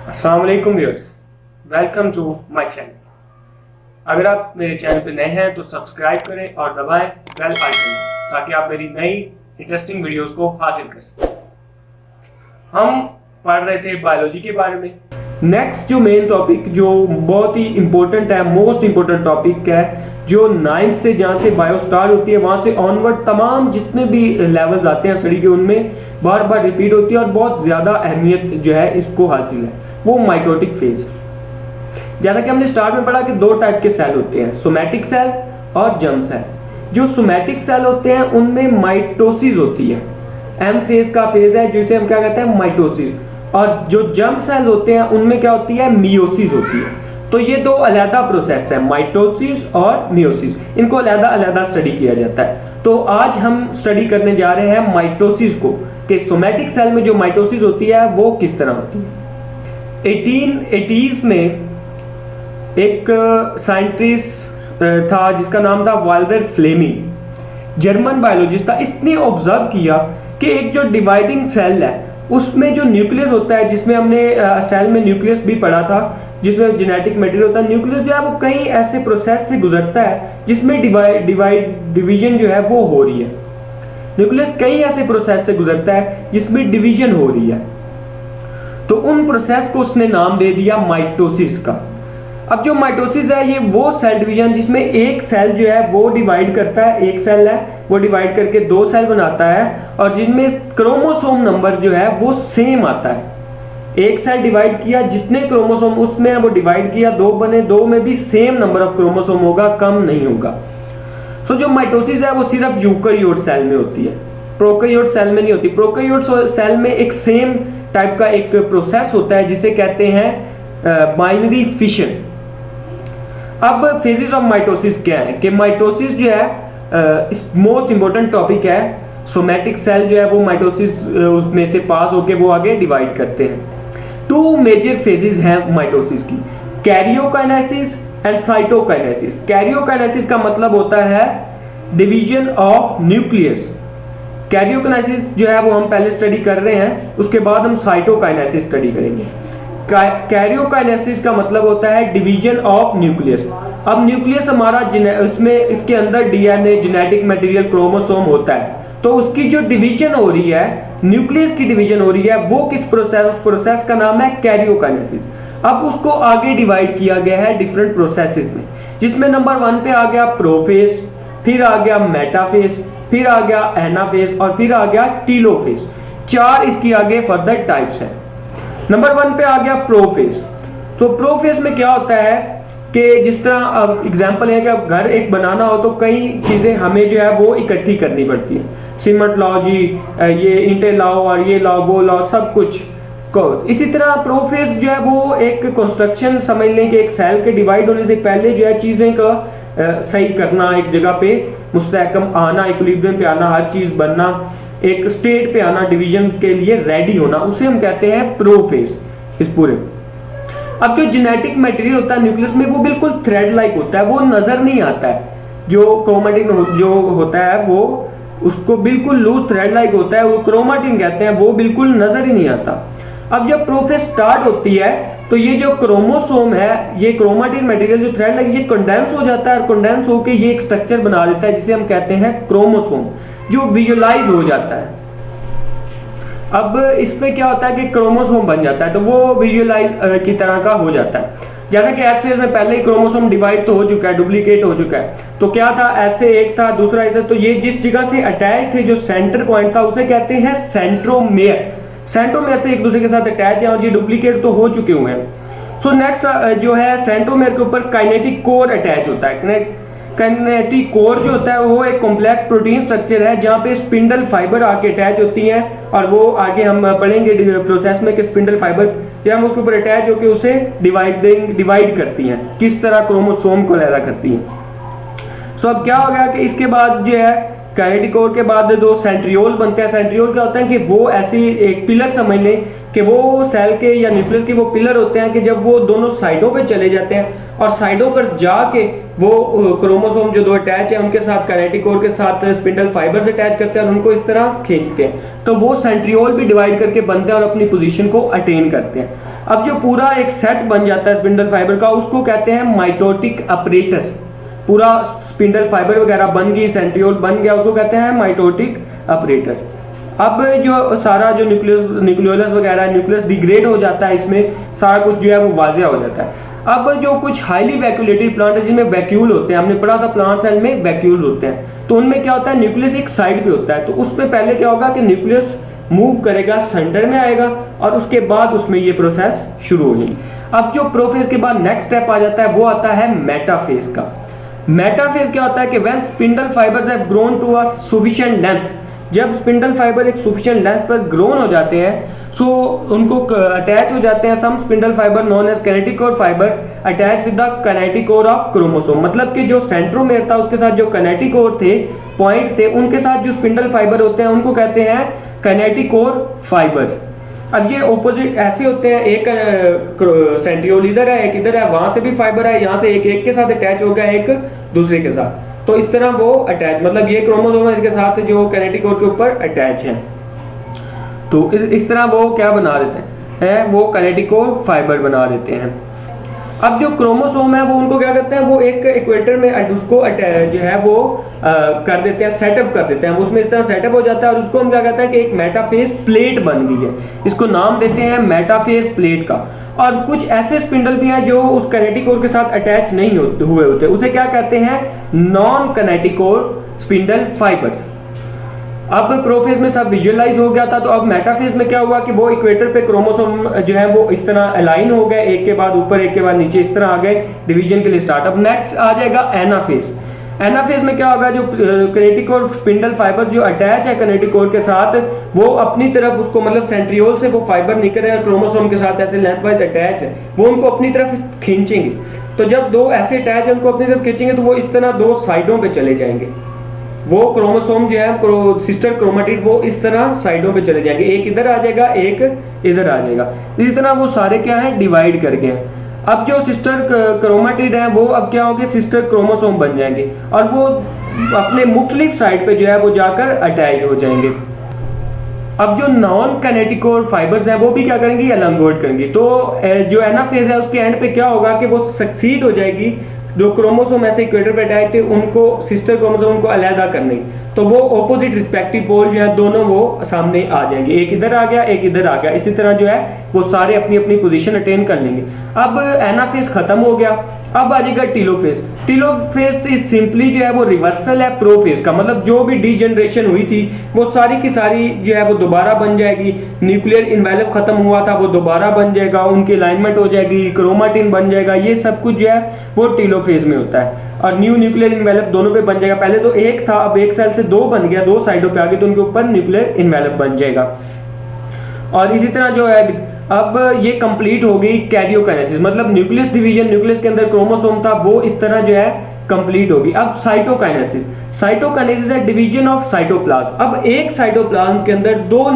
अस्सलाम वालेकुम viewers, welcome to my channel. अगर आप मेरे चैनल पे नए हैं तो सब्सक्राइब करें और दबाएं बेल आइकन ताकि आप मेरी नई इंटरेस्टिंग वीडियोस को हासिल कर सकें। हम पढ़ रहे थे बायोलॉजी के बारे में। नेक्स्ट जो मेन टॉपिक जो बहुत ही इंपॉर्टेंट है, मोस्ट इंपॉर्टेंट टॉपिक है, जो 9th से जहाँ से बायो स्टार्ट होती है वहाँ से ऑनवर्ड तमाम जितने भी लेवल्स आते हैं स्टडी के उनमें बार बार रिपीट होती है और बहुत ज़्यादा अहमियत जो है इसको हासिल है, वो माइटोटिक फेज। जैसा कि हमने स्टार्ट में पढ़ा कि दो टाइप के सेल होते हैं, सोमैटिक सेल और जर्म सेल। जो सोमैटिक सेल होते हैं उनमें माइटोसिस होती है, एम फेज का फेज है जिसे हम क्या कहते हैं, माइटोसिस। और जो जर्म सेल होते हैं उनमें क्या होती है, मियोसिस होती है। तो ये दो अलहदा प्रोसेस है, माइटोसिस और मियोसिस, इनको अलहदा अलहदा स्टडी किया जाता है। तो आज हम स्टडी करने जा रहे हैं माइटोसिस को, कि सोमैटिक सेल में जो माइटोसिस होती है वो किस तरह होती है। 1880s में एक साइंटिस्ट था जिसका नाम था वाल्टर फ्लेमिंग, जर्मन बायोलॉजिस्ट था। इसने ऑब्जर्व किया कि एक जो डिवाइडिंग सेल है उसमें जो न्यूक्लियस होता है, जिसमें हमने सेल में न्यूक्लियस भी पढ़ा था, जिसमें जेनेटिक मटेरियल होता है, न्यूक्लियस जो है वो कई ऐसे प्रोसेस से गुजरता है जिसमें डिवीजन जो है वो हो रही है। न्यूक्लियस कई ऐसे प्रोसेस से गुजरता है जिसमें डिवीजन हो रही है, तो उन प्रोसेस को उसने नाम दे दिया माइटोसिस का। अब जो माइटोसिस है ये वो सेल डिवीजन जिसमें एक सेल जो है वो डिवाइड करता है, एक सेल है वो डिवाइड करके दो सेल बनाता है, और जिनमें क्रोमोसोम नंबर जो है वो सेम आता है। एक सेल डिवाइड किया, जितने क्रोमोसोम उसमें वो डिवाइड किया, दो बने, दो में भी सेम नंबर ऑफ क्रोमोसोम होगा, कम नहीं होगा। सो जो माइटोसिस है वो सिर्फ यूकेरियोट सेल में होती है, प्रोकैरियोट सेल में नहीं होती। प्रोकैरियोट सेल में एक सेम टाइप का एक प्रोसेस होता है जिसे कहते हैं बाइनरी फिशन। अब फेजेस ऑफ माइटोसिस क्या है, कि माइटोसिस जो है मोस्ट इंपॉर्टेंट टॉपिक है। सोमैटिक सेल जो है वो माइटोसिस उसमें से पास होके वो आगे डिवाइड करते हैं। टू मेजर फेजेस हैं माइटोसिस की, कैरियोकाइनेसिस एंड साइटोकाइनेसिस। कैरियोकाइनेसिस का मतलब होता है डिवीजन ऑफ न्यूक्लियस। कैरियोकाइनेसिस जो है वो हम पहले स्टडी कर रहे हैं, उसके बाद हम साइटोकाइनेसिस स्टडी करेंगे। कैरियोकाइनेसिस का मतलब होता है डिवीजन ऑफ न्यूक्लियस। अब न्यूक्लियस हमारा उसमें इसके अंदर डीएनए, जेनेटिक मटेरियल, क्रोमोसोम होता है, तो उसकी जो डिवीजन हो रही है, न्यूक्लियस की डिवीजन हो रही है, वो किस प्रोसेस, उस प्रोसेस का नाम है कैरियोकाइनेसिस। अब उसको आगे डिवाइड किया गया है डिफरेंट प्रोसेसेस में, जिसमें नंबर 1 पे आ गया प्रोफेज, फिर आ गया मेटाफेज, फिर आ गया एनाफेज और फिर आ गया टीलोफेज। 4 इसकी आगे फर्दर टाइप्स हैं। नंबर 1 पे आ गया प्रोफेज। तो प्रोफेज में क्या होता है कि जिस तरह एग्जांपल है कि अब घर एक बनाना हो तो कई चीजें हमें जो है वो इकट्ठी करनी पड़ती है। सीमेंट लाओ जी, ये ईंटें लाओ और ये लाओ वो लाओ, सब कुछ को। इसी तरह प्रोफेज जो है वो एक कंस्ट्रक्शन समझ लें कि एक सेल के डिवाइड होने से पहले जो है चीजें का सही करना, एक जगह पे मुस्तहकम आना, इक्विलिब्रियम पे आना, हर चीज बनना, एक स्टेट पे आना, डिवीजन के लिए रेडी होना, उसे हम कहते हैं प्रोफेज इस पूरे। अब जो जेनेटिक मटेरियल होता है न्यूक्लियस में वो बिल्कुल थ्रेड लाइक होता है, वो नजर नहीं आता है। जो क्रोमेटिन जो होता है वो उसको बिल्कुल लूज थ्रेड लाइक होता है, वो क्रोमेटिन कहते हैं, वो बिल्कुल नजर ही नहीं आता। अब जब प्रोफेज स्टार्ट होती है तो ये जो क्रोमोसोम है, ये क्रोमेटिन मटेरियल जो थ्रेड लाइक, ये कंडेंस हो जाता है और कंडेंस होकर ये एक स्ट्रक्चर बना देता है जिसे हम कहते हैं क्रोमोसोम, जो विजुअलाइज हो जाता है। अब इसमें क्या होता है कि क्रोमोसोम बन जाता है, तो वो विजुअलाइज की तरह का हो जाता है। जैसा कि एस फेज में पहले ही क्रोमोसोम डिवाइड तो हो चुका है, डुप्लीकेट हो चुका है। तो क्या था, ऐसे एक था, दूसरा एक था, तो ये जिस जगह से अटैच थे, जो सेंटर पॉइंट था, उसे कहते हैं सेंट्रोमेयर। सेंट्रोमेयर से एक दूसरे के साथ अटैच है और ये डुप्लीकेट तो हो चुके हुए हैं। सो नेक्स्ट जो है, सेंट्रोमेयर के ऊपर काइनेटिक कोर अटैच होता है। काइनेटिक कोर जो होता है वो एक कॉम्प्लेक्स प्रोटीन स्ट्रक्चर है जहाँ पे स्पिंडल फाइबर आके अटैच होती हैं, और वो आगे हम पढ़ेंगे प्रोसेस में कि स्पिंडल फाइबर या हम उसके ऊपर अटैच होकर उसे डिवाइड करती हैं, किस तरह क्रोमोसोम को अलग करती हैं। सो अब क्या हो गया कि इसके बाद जो है कैनेटिक कोर के बाद दो सेंट्रियोल बनते हैं। सेंट्रियोल क्या होता है कि वो ऐसी एक पिलर समझ लें कि वो सेल के या न्यूक्लियस के वो पिलर होते हैं कि जब वो दोनों साइडों पे चले जाते हैं और साइडों पर जाके वो क्रोमोसोम जो दो अटैच है उनके साथ कैनेटिक कोर के साथ स्पिंडल फाइबर से अटैच करते हैं और उनको इस तरह खींचते हैं, तो वो सेंट्रियोल भी डिवाइड करके बनते हैं और अपनी पोजीशन को अटेन करते हैं। अब जो पूरा एक सेट बन जाता है स्पिंडल फाइबर का, उसको कहते हैं माइटोटिक अपरेटस। पूरा स्पिंडल फाइबर वगैरह बन गई, सेंट्रियोल बन गया, उसको कहते हैं माइटोटिक अपरेटस। अब जो सारा जो न्यूक्लियोलस वगैरह न्यूक्लियस डिग्रेड हो जाता है, इसमें सारा कुछ जो है वो वाजिया हो जाता है। अब जो कुछ हाईली वैक्यूलेटेड प्लांट है जिनमें वैक्यूल होते हैं, हमने पढ़ा था प्लांट सेल में वैक्यूल्स होते हैं, तो उनमें क्या होता है न्यूक्लियस एक साइड पे होता है, तो उसमें पहले क्या होगा कि न्यूक्लियस मूव करेगा, सेंटर में आएगा और उसके बाद उसमें ये प्रोसेस शुरू हो जाएगी। अब जो प्रोफेज के बाद नेक्स्ट स्टेप आ जाता है वो आता है मेटाफेज का। मेटाफेज क्या होता है कि when spindle fibers have grown to a sufficient length, जब स्पिंडल फाइबर एक सफिशिएंट लेंथ पर ग्रोन हो जाते हैं, सो उनको अटैच हो जाते हैं some spindle fiber known as kinetochore fiber attach with the kinetochore of chromosome. मतलब कि जो सेंट्रोमेयर था उसके साथ जो कैनेटिक कोर थे, पॉइंट थे, उनके साथ जो स्पिंडल फाइबर होते हैं उनको कहते हैं कैनेटिक कोर फाइबर्स। अब ये ऑपोजिट ऐसे होते हैं, एक सेंट्रियोल इधर है, एक इधर है, वहां से भी फाइबर है, यहाँ से एक एक के साथ अटैच हो गया, एक दूसरे के साथ, तो इस तरह वो अटैच, मतलब ये क्रोमोसोम है इसके साथ जो कैनेटिक कोर के ऊपर अटैच है, तो इस तरह वो क्या बना देते हैं, वो कैनेटिक कोर फाइबर बना देते हैं। अब जो क्रोमोसोम है वो उनको क्या करते हैं, वो एक इक्वेटर में उसको जो है वो कर देते हैं, सेटअप कर देते हैं, उसमें इस तरह सेटअप हो जाता है और उसको हम क्या कहते हैं कि एक मेटाफेज प्लेट बन गई है, इसको नाम देते हैं मेटाफेज प्लेट का। और कुछ ऐसे स्पिंडल भी हैं जो उस कैनेटिक कोर के साथ अटैच नहीं हुए होते, उसे क्या कहते हैं, non kinetic core spindle fibres. अब प्रोफेज में सब विजुअलाइज हो गया था, तो अब मेटाफेज में क्या हुआ कि वो इक्वेटर पे क्रोमोसोम जो है वो इस तरह अलाइन हो गए, एक के बाद ऊपर एक के बाद नीचे इस तरह आ गए डिवीजन के लिए स्टार्ट। अब नेक्स्ट आ जाएगा एनाफेज। एनाफेज में क्या होगा, जो कैनेटिक कोर स्पिंडल फाइबर जो अटैच है कैनेटिक कोर के साथ, वो अपनी तरफ उसको मतलब सेंट्रियोल से वो फाइबर निकल रहे हैं क्रोमोसोम के साथ ऐसे लेंथवाइज अटैच है, वो उनको अपनी तरफ खींचेंगे। तो जब दो ऐसे अटैच है उनको अपनी तरफ खींचेंगे तो वो इस तरह दो साइडों पे चले जाएंगे, वो क्रोमोसोम जो है सिस्टर क्रोमेटिड वो इस तरह साइडों पे चले जाएंगे, एक इधर आ जाएगा एक इधर आ जाएगा, इसी तरह वो सारे क्या है डिवाइड कर गए। अब जो सिस्टर क्रोमेटिड है वो अब क्या होंगे, सिस्टर क्रोमोसोम बन जाएंगे और वो अपने मुख्तलिफ साइड पे जो है वो जाकर अटैच हो जाएंगे। अब जो नॉन कैनेटिक कोर फाइबर्स हैं वो भी क्या करेंगी, एलंगोट करेंगी। तो जो एनाफेज है उसके एंड पे क्या होगा कि वो सक्सीड हो जाएगी, जो क्रोमोसोम ऐसे इक्वेटर पे अटैच थे उनको सिस्टर क्रोमोसोम को अलग करने, तो वो ऑपोजिट रिस्पेक्टिव पोल जो है दोनों वो सामने आ जाएंगे, एक इधर आ गया एक इधर आ गया, इसी तरह जो है वो सारे अपनी अपनी पोजीशन अटेन कर लेंगे। अब एनाफेज खत्म हो गया, अब आ जाएगा टीलोफेज। टीलोफेज इज सिंपली जो है वो रिवर्सल है प्रोफेज का, मतलब जो भी डीजनरेशन हुई थी वो सारी की सारी जो है वो दोबारा बन जाएगी, न्यूक्लियर इन्वेलप खत्म हुआ था वो दोबारा बन जाएगा, उनकी अलाइनमेंट हो जाएगी, क्रोमाटिन बन जाएगा, ये सब कुछ जो है वो टीलोफेज में होता है। और न्यू न्यूक्लियर इन्वेलप दोनों पे बन जाएगा, पहले तो एक था अब एक सेल से दो बन गया, दो साइडों पे आ गए तो उनके ऊपर न्यूक्लियर इन्वेलप बन जाएगा। और इसी तरह जो है अब ये कंप्लीट हो गई कैरियोकाइनेसिस, मतलब न्यूक्लियस डिवीजन, न्यूक्लियस के अंदर क्रोमोसोम था वो इस तरह जो है कंप्लीट होगी। अब साइटोकाइनेसिस, साइटोकाइनेसिस है डिवीजन ऑफ साइटोप्लाज्म। अब एक साइटोप्लाज्म के अंदर दो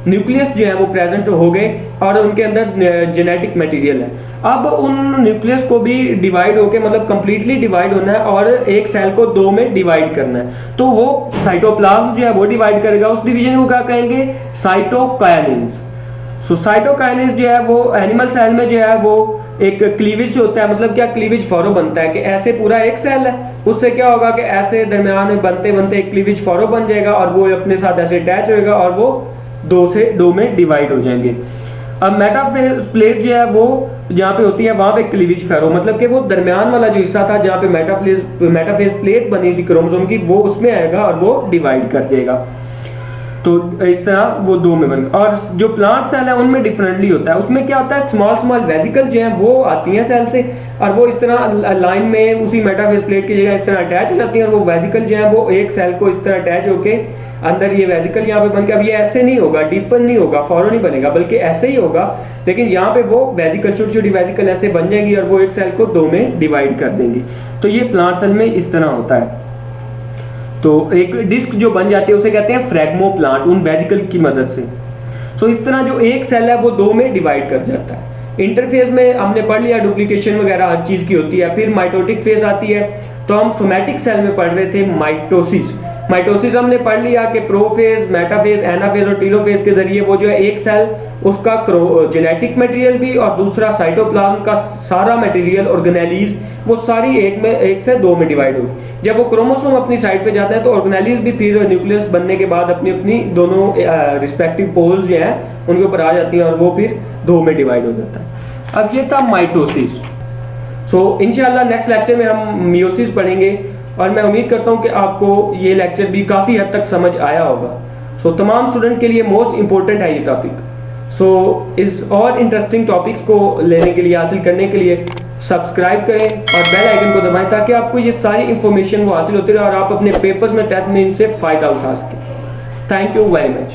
न्यूक्लियस जो है वो प्रेजेंट हो गए और उनके अंदर जेनेटिक मटेरियल है। अब उन न्यूक्लियस को भी डिवाइड होके मतलब कंप्लीटली डिवाइड होना है और एक सेल को दो में डिवाइड करना है, तो वो साइटोप्लाज्म जो है वो डिवाइड करेगा, उस डिवीजन को क्या कहेंगे, साइटोकाइनेसिस। सो साइटोकाइनेसिस जो है वो एनिमल सेल में जो है वो एक क्लीवेज होता है, मतलब क्या क्लीवेज फॉरो बनता है कि ऐसे पूरा एक सेल है, उससे क्या होगा कि ऐसे दरमियान में बनते बनते एक क्लीवेज फॉरो बन जाएगा और वो अपने साथ ऐसे अटैच होएगा और वो दो से दो में डिवाइड हो जाएंगे। अब मेटाफेज प्लेट जो है वो जहाँ पे होती है वहां पे क्लीवेज फैरो, मतलब कि वो दरमियान वाला जो हिस्सा था जहाँ पे मेटाफेज प्लेट बनी थी क्रोमोसोम की, वो उसमें आएगा और वो डिवाइड कर जाएगा। तो इस तरह वो दो में बन। और जो प्लांट सेल है उनमें डिफरेंटली होता है, उसमें क्या होता है स्मॉल स्मॉल वेसिकल जो है वो आती हैं सेल से और वो इस तरह लाइन में उसी मेटाफेज प्लेट की जगह इस तरह अटैच हो जाती हैं और वो वेसिकल जो है वो एक सेल को इस तरह अटैच होके अंदर ये वेसिकल यहाँ पे बन के, अब ये ऐसे नहीं होगा, डीपन नहीं होगा, फॉरो नहीं बनेगा, बल्कि ऐसे ही होगा, लेकिन यहाँ पे वो वेसिकल छोटी छोटी वेसिकल ऐसे बन जाएंगी और वो एक सेल को दो में डिवाइड कर देंगी। तो ये प्लांट सेल में इस तरह होता है। तो एक डिस्क जो बन जाती है उसे कहते हैं फ्रैगमोप्लास्ट, उन वेजिकल की मदद से। सो इस तरह जो एक सेल है वो दो में डिवाइड कर जाता है। इंटरफेज में हमने पढ़ लिया डुप्लीकेशन वगैरह हर चीज की होती है। फिर माइटोटिक फेज आती है, तो हम सोमैटिक सेल में पढ़ रहे थे माइटोसिस। माइटोसिस हमने पढ़ लिया कि प्रोफेज, मेटाफेज, एनाफेज और टीलोफेज के जरिए वो जो है एक सेल उसका जेनेटिक मटेरियल भी और दूसरा साइटोप्लाज्म का सारा मटेरियल ऑर्गेनेलीज वो सारी एक से दो में डिवाइड होगी। जब वो क्रोमोसोम अपनी साइड पे जाता है तो ऑर्गेनेलीज भी फिर न्यूक्लियस बनने के बाद अपनी अपनी दोनों रिस्पेक्टिव पोल्स जो हैं उनके ऊपर आ जाती हैं और वो फिर दो में डिवाइड हो जाता है। अब ये था माइटोसिस। सो इंशाल्लाह नेक्स्ट लेक्चर में हम मियोसिस पढ़ेंगे और मैं उम्मीद करता हूं कि आपको ये लेक्चर भी काफ़ी हद तक समझ आया होगा। सो तमाम स्टूडेंट के लिए मोस्ट इंपॉर्टेंट है ये टॉपिक। सो इस और इंटरेस्टिंग टॉपिक्स को लेने के लिए, हासिल करने के लिए सब्सक्राइब करें और बेल आइकन को दबाएं ताकि आपको ये सारी इंफॉर्मेशन वो हासिल होती रहे और आप अपने पेपर्स में, टेस्ट में इनसे फ़ायदा उठा सकें। Thank you very much.